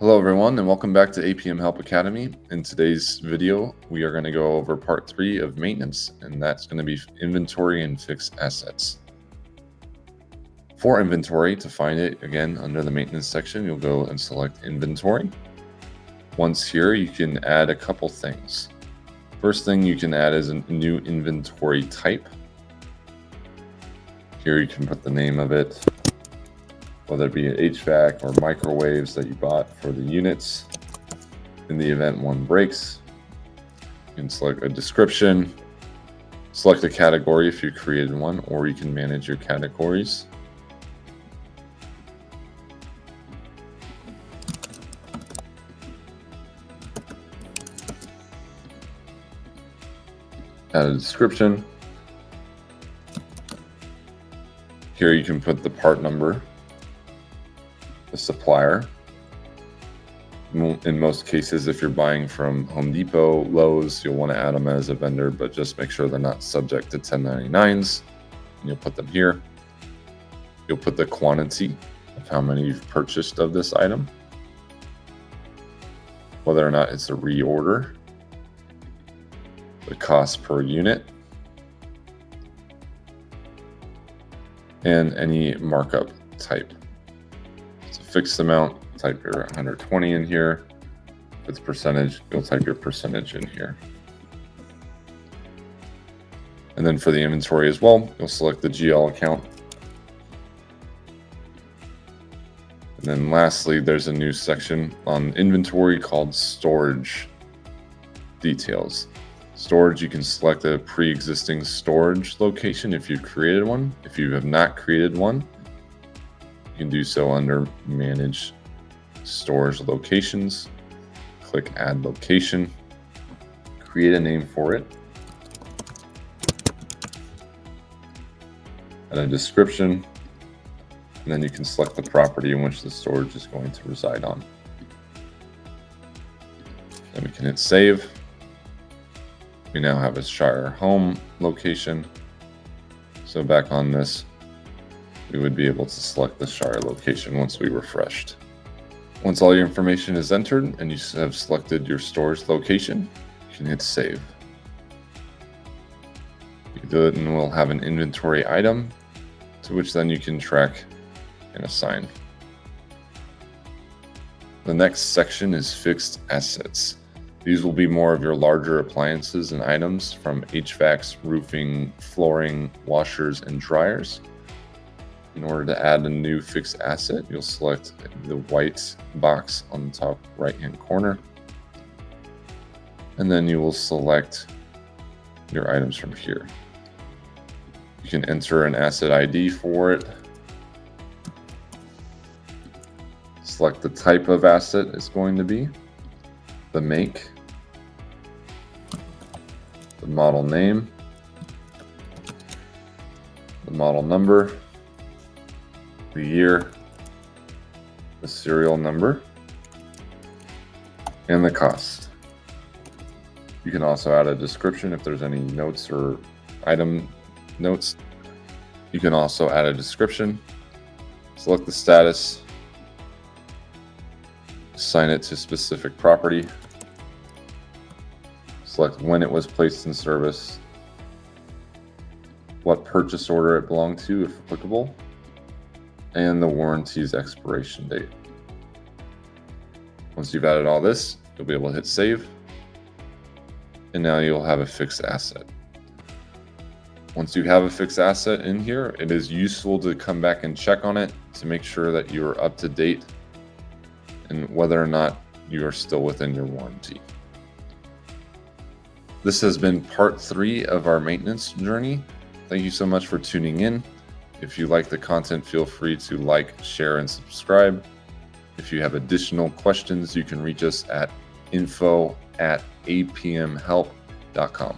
Hello everyone and welcome back to APM Help Academy. In today's video, we are going to go over part 3 of maintenance, and that's going to be inventory and fixed assets. For inventory, to find it again under the maintenance section, you'll go and select inventory. Once here, you can add a couple things. First thing you can add is a new inventory type. Here you can put the name of it, whether it be an HVAC or microwaves that you bought for the units. In the event one breaks, you can select a description, select a category if you created one, or you can manage your categories. Add a description. Here you can put the part number, the supplier. In most cases, if you're buying from Home Depot, Lowe's, you'll want to add them as a vendor, but just make sure they're not subject to 1099s. And you'll put them here. You'll put the quantity of how many you've purchased of this item, whether or not it's a reorder, the cost per unit, and any markup type. It's a fixed amount, type your 120 in here. If it's percentage, you'll type your percentage in here. And then for the inventory as well, you'll select the GL account. And then lastly, there's a new section on inventory called storage details. Storage, you can select a pre-existing storage location if you've created one. If you have not created one, you can do so under Manage Storage Locations. Click Add Location. Create a name for it. Add a description. And then you can select the property in which the storage is going to reside on. Then we can hit Save. We now have a Shire home location. So back on this, we would be able to select the Shire location once we refreshed. Once all your information is entered and you have selected your storage location, you can hit Save. You can do it and we'll have an inventory item to which then you can track and assign. The next section is fixed assets. These will be more of your larger appliances and items from HVACs, roofing, flooring, washers, and dryers. In order to add a new fixed asset, you'll select the white box on the top right-hand corner. And then you will select your items from here. You can enter an asset ID for it. Select the type of asset it's going to be, the make, the model name, the model number, the year, the serial number, and the cost. You can also add a description if there's any notes or item notes. You can also add a description, select the status, assign it to specific property, select when it was placed in service, what purchase order it belonged to if applicable, and the warranty's expiration date. Once you've added all this, you'll be able to hit Save, and now you'll have a fixed asset. Once you have a fixed asset in here, it is useful to come back and check on it to make sure that you're up to date and whether or not you are still within your warranty. This has been part 3 of our maintenance journey. Thank you so much for tuning in. If you like the content, feel free to like, share, and subscribe. If you have additional questions, you can reach us at info@apmhelp.com.